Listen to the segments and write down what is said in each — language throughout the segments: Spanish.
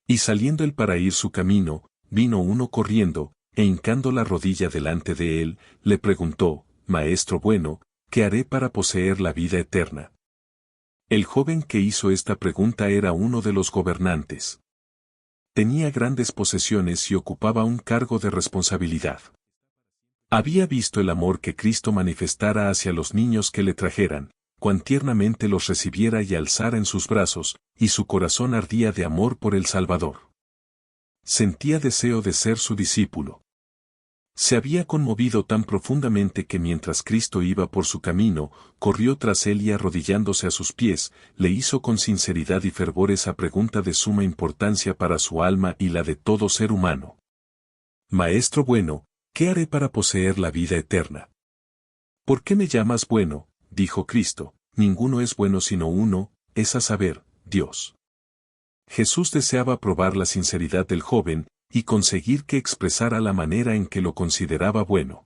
Y saliendo él para ir su camino, vino uno corriendo, e hincando la rodilla delante de él, le preguntó, Maestro bueno, ¿qué haré para poseer la vida eterna? El joven que hizo esta pregunta era uno de los gobernantes. Tenía grandes posesiones y ocupaba un cargo de responsabilidad. Había visto el amor que Cristo manifestara hacia los niños que le trajeran, cuán tiernamente los recibiera y alzara en sus brazos, y su corazón ardía de amor por el Salvador. Sentía deseo de ser su discípulo. Se había conmovido tan profundamente que mientras Cristo iba por su camino, corrió tras él y arrodillándose a sus pies, le hizo con sinceridad y fervor esa pregunta de suma importancia para su alma y la de todo ser humano. Maestro bueno, ¿qué haré para poseer la vida eterna? ¿Por qué me llamas bueno? Dijo Cristo, ninguno es bueno sino uno, es a saber, Dios. Jesús deseaba probar la sinceridad del joven, y conseguir que expresara la manera en que lo consideraba bueno.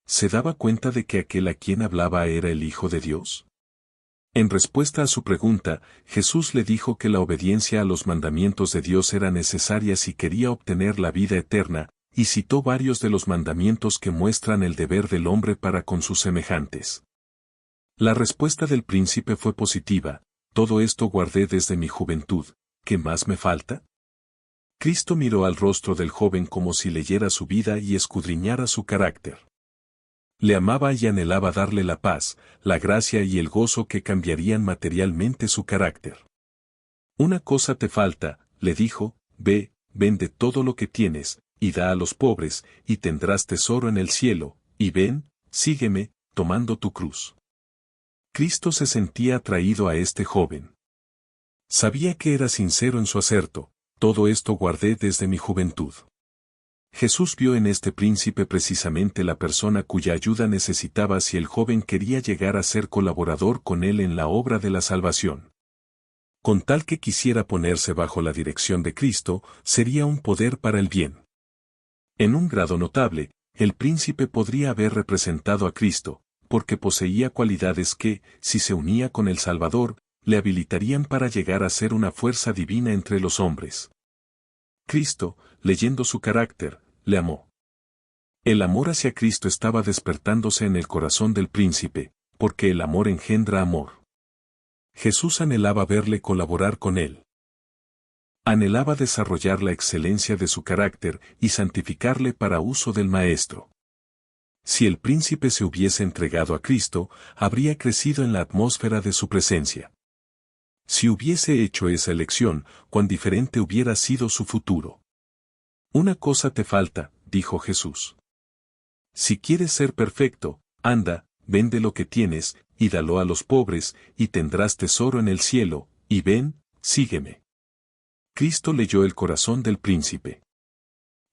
¿Se daba cuenta de que aquel a quien hablaba era el Hijo de Dios? En respuesta a su pregunta, Jesús le dijo que la obediencia a los mandamientos de Dios era necesaria si quería obtener la vida eterna, y citó varios de los mandamientos que muestran el deber del hombre para con sus semejantes. La respuesta del príncipe fue positiva, todo esto guardé desde mi juventud, ¿qué más me falta? Cristo miró al rostro del joven como si leyera su vida y escudriñara su carácter. Le amaba y anhelaba darle la paz, la gracia y el gozo que cambiarían materialmente su carácter. Una cosa te falta, le dijo, ve, vende todo lo que tienes, y da a los pobres, y tendrás tesoro en el cielo, y ven, sígueme, tomando tu cruz. Cristo se sentía atraído a este joven. Sabía que era sincero en su aserto, todo esto guardé desde mi juventud. Jesús vio en este príncipe precisamente la persona cuya ayuda necesitaba si el joven quería llegar a ser colaborador con él en la obra de la salvación. Con tal que quisiera ponerse bajo la dirección de Cristo, sería un poder para el bien. En un grado notable, el príncipe podría haber representado a Cristo, porque poseía cualidades que, si se unía con el Salvador, le habilitarían para llegar a ser una fuerza divina entre los hombres. Cristo, leyendo su carácter, le amó. El amor hacia Cristo estaba despertándose en el corazón del príncipe, porque el amor engendra amor. Jesús anhelaba verle colaborar con él. Anhelaba desarrollar la excelencia de su carácter y santificarle para uso del Maestro. Si el príncipe se hubiese entregado a Cristo, habría crecido en la atmósfera de su presencia. Si hubiese hecho esa elección, cuán diferente hubiera sido su futuro. Una cosa te falta, dijo Jesús. Si quieres ser perfecto, anda, vende lo que tienes, y dalo a los pobres, y tendrás tesoro en el cielo, y ven, sígueme. Cristo leyó el corazón del príncipe.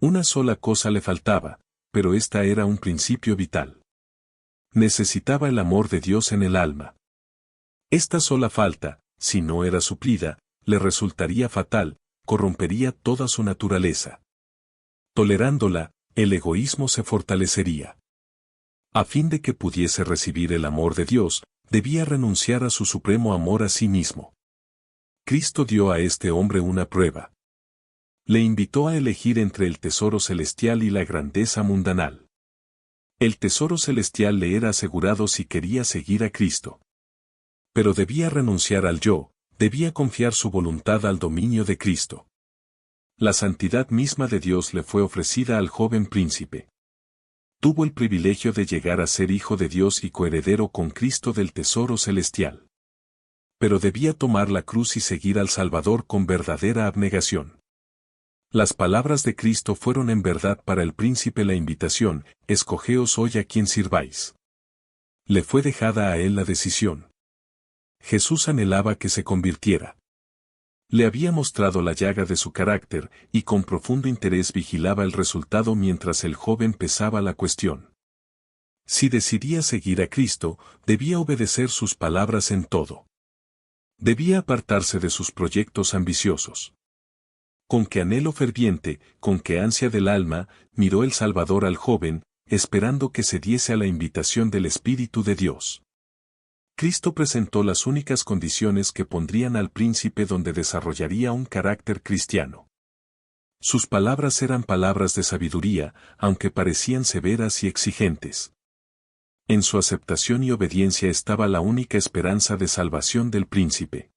Una sola cosa le faltaba, pero esta era un principio vital. Necesitaba el amor de Dios en el alma. Esta sola falta, si no era suplida, le resultaría fatal, corrompería toda su naturaleza. Tolerándola, el egoísmo se fortalecería. A fin de que pudiese recibir el amor de Dios, debía renunciar a su supremo amor a sí mismo. Cristo dio a este hombre una prueba. Le invitó a elegir entre el tesoro celestial y la grandeza mundanal. El tesoro celestial le era asegurado si quería seguir a Cristo. Pero debía renunciar al yo, debía confiar su voluntad al dominio de Cristo. La santidad misma de Dios le fue ofrecida al joven príncipe. Tuvo el privilegio de llegar a ser hijo de Dios y coheredero con Cristo del tesoro celestial. Pero debía tomar la cruz y seguir al Salvador con verdadera abnegación. Las palabras de Cristo fueron en verdad para el príncipe la invitación, escogeos hoy a quien sirváis. Le fue dejada a él la decisión. Jesús anhelaba que se convirtiera. Le había mostrado la llaga de su carácter, y con profundo interés vigilaba el resultado mientras el joven pesaba la cuestión. Si decidía seguir a Cristo, debía obedecer sus palabras en todo. Debía apartarse de sus proyectos ambiciosos. Con qué anhelo ferviente, con qué ansia del alma, miró el Salvador al joven, esperando que se diese a la invitación del Espíritu de Dios. Cristo presentó las únicas condiciones que pondrían al príncipe donde desarrollaría un carácter cristiano. Sus palabras eran palabras de sabiduría, aunque parecían severas y exigentes. En su aceptación y obediencia estaba la única esperanza de salvación del príncipe.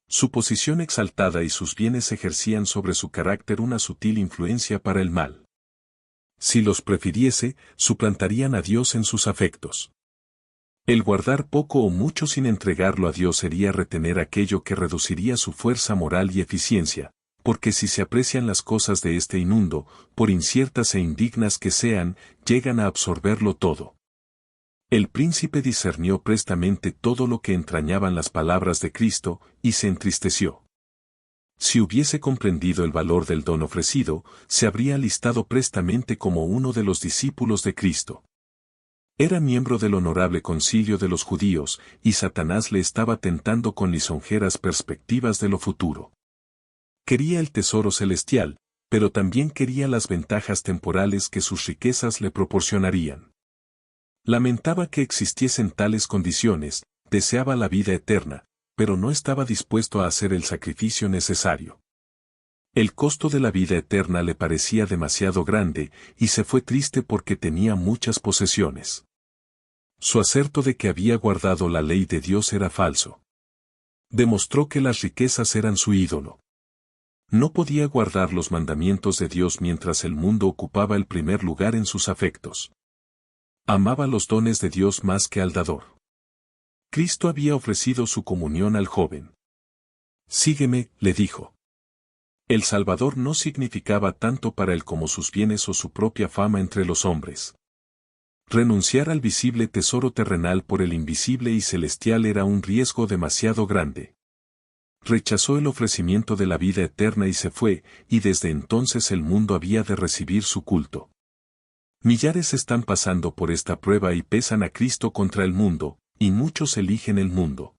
Su posición exaltada y sus bienes ejercían sobre su carácter una sutil influencia para el mal. Si los prefiriese, suplantarían a Dios en sus afectos. El guardar poco o mucho sin entregarlo a Dios sería retener aquello que reduciría su fuerza moral y eficiencia, porque si se aprecian las cosas de este mundo, por inciertas e indignas que sean, llegan a absorberlo todo. El príncipe discernió prestamente todo lo que entrañaban las palabras de Cristo, y se entristeció. Si hubiese comprendido el valor del don ofrecido, se habría alistado prestamente como uno de los discípulos de Cristo. Era miembro del honorable concilio de los judíos, y Satanás le estaba tentando con lisonjeras perspectivas de lo futuro. Quería el tesoro celestial, pero también quería las ventajas temporales que sus riquezas le proporcionarían. Lamentaba que existiesen tales condiciones, deseaba la vida eterna, pero no estaba dispuesto a hacer el sacrificio necesario. El costo de la vida eterna le parecía demasiado grande, y se fue triste porque tenía muchas posesiones. Su aserto de que había guardado la ley de Dios era falso. Demostró que las riquezas eran su ídolo. No podía guardar los mandamientos de Dios mientras el mundo ocupaba el primer lugar en sus afectos. Amaba los dones de Dios más que al dador. Cristo había ofrecido su comunión al joven. Sígueme, le dijo. El Salvador no significaba tanto para él como sus bienes o su propia fama entre los hombres. Renunciar al visible tesoro terrenal por el invisible y celestial era un riesgo demasiado grande. Rechazó el ofrecimiento de la vida eterna y se fue, y desde entonces el mundo había de recibir su culto. Millares están pasando por esta prueba y pesan a Cristo contra el mundo, y muchos eligen el mundo.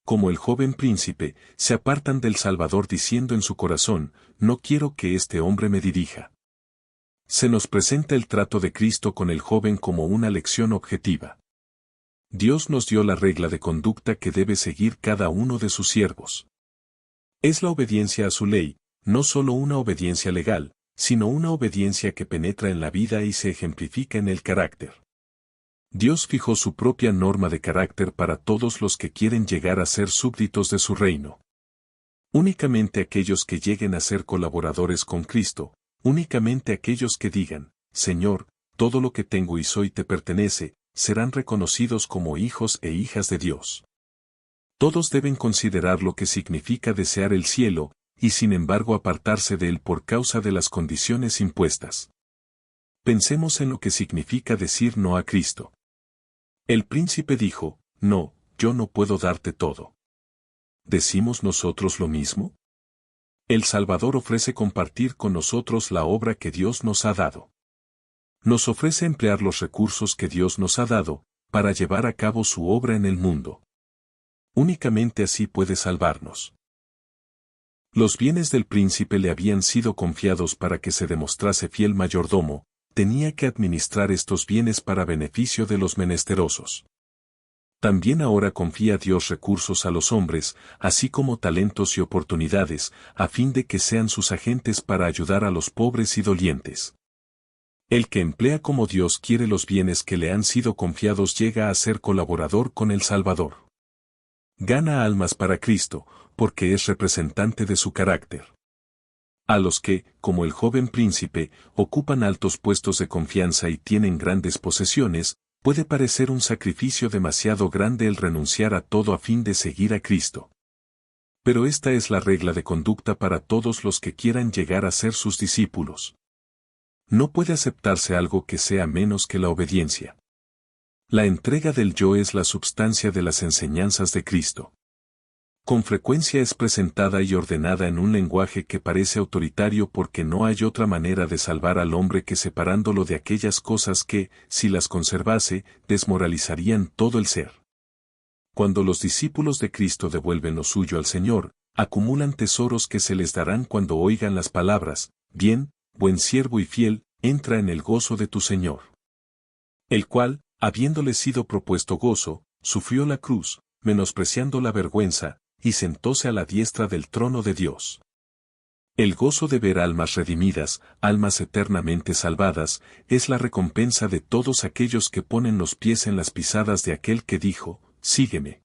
Como el joven príncipe, se apartan del Salvador diciendo en su corazón, no quiero que este hombre me dirija. Se nos presenta el trato de Cristo con el joven como una lección objetiva. Dios nos dio la regla de conducta que debe seguir cada uno de sus siervos. Es la obediencia a su ley, no solo una obediencia legal, sino una obediencia que penetra en la vida y se ejemplifica en el carácter. Dios fijó su propia norma de carácter para todos los que quieren llegar a ser súbditos de su reino. Únicamente aquellos que lleguen a ser colaboradores con Cristo, únicamente aquellos que digan, Señor, todo lo que tengo y soy te pertenece, serán reconocidos como hijos e hijas de Dios. Todos deben considerar lo que significa desear el cielo, y sin embargo apartarse de él por causa de las condiciones impuestas. Pensemos en lo que significa decir no a Cristo. El príncipe dijo, no, yo no puedo darte todo. ¿Decimos nosotros lo mismo? El Salvador ofrece compartir con nosotros la obra que Dios nos ha dado. Nos ofrece emplear los recursos que Dios nos ha dado, para llevar a cabo su obra en el mundo. Únicamente así puede salvarnos. Los bienes del príncipe le habían sido confiados para que se demostrase fiel mayordomo, tenía que administrar estos bienes para beneficio de los menesterosos. También ahora confía Dios recursos a los hombres, así como talentos y oportunidades, a fin de que sean sus agentes para ayudar a los pobres y dolientes. El que emplea como Dios quiere los bienes que le han sido confiados llega a ser colaborador con el Salvador. Gana almas para Cristo, porque es representante de su carácter. A los que, como el joven príncipe, ocupan altos puestos de confianza y tienen grandes posesiones, puede parecer un sacrificio demasiado grande el renunciar a todo a fin de seguir a Cristo. Pero esta es la regla de conducta para todos los que quieran llegar a ser sus discípulos. No puede aceptarse algo que sea menos que la obediencia. La entrega del yo es la substancia de las enseñanzas de Cristo. Con frecuencia es presentada y ordenada en un lenguaje que parece autoritario porque no hay otra manera de salvar al hombre que separándolo de aquellas cosas que, si las conservase, desmoralizarían todo el ser. Cuando los discípulos de Cristo devuelven lo suyo al Señor, acumulan tesoros que se les darán cuando oigan las palabras, bien, buen siervo y fiel, entra en el gozo de tu Señor. El cual, habiéndole sido propuesto gozo, sufrió la cruz, menospreciando la vergüenza, y sentóse a la diestra del trono de Dios. El gozo de ver almas redimidas, almas eternamente salvadas, es la recompensa de todos aquellos que ponen los pies en las pisadas de aquel que dijo, sígueme.